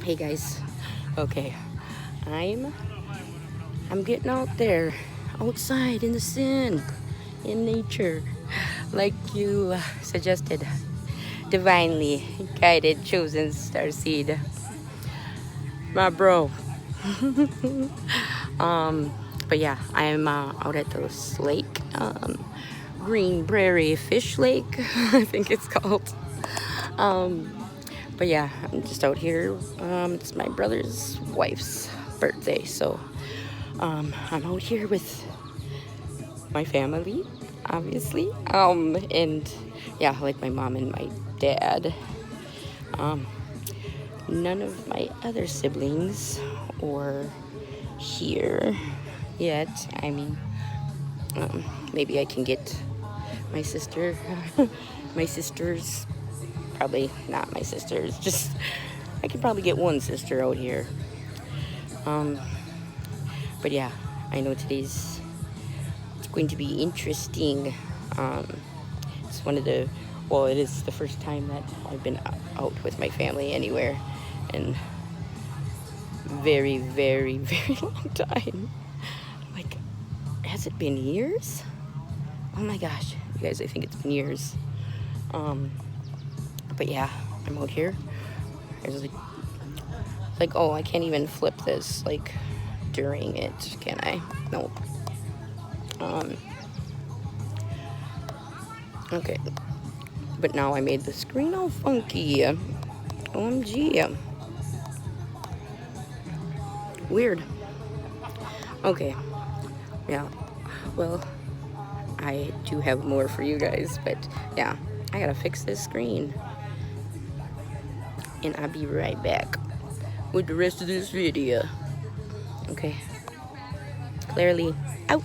Hey guys, okay, I'm getting out there, outside in the sun, in nature, like you suggested, divinely guided, chosen starseed, my bro. um, but yeah, I'm out at this lake, Green Prairie Fish Lake, I think it's called. Um, but yeah, I'm just out here. It's my brother's wife's birthday, so I'm out here with my family, obviously. And yeah, like my mom and my dad. Um, None of my other siblings or here yet. I mean, maybe I can get my sister, my sisters. Probably not my sisters. Just I can probably get one sister out here. Um, but yeah, I know it's going to be interesting. Um, it's one of the, well, it is the first time that I've been out with my family anywhere in very, very, very long time. Like, has it been years? Oh my gosh, you guys, I think it's been years. But yeah, I'm out here. There's like, oh, I can't even flip this like during it, can I? Nope. Okay, but now I made the screen all funky. OMG. Weird. Okay, yeah. Well, I do have more for you guys, but yeah, I gotta fix this screen. And I'll be right back with the rest of this video. Okay. Clearly out.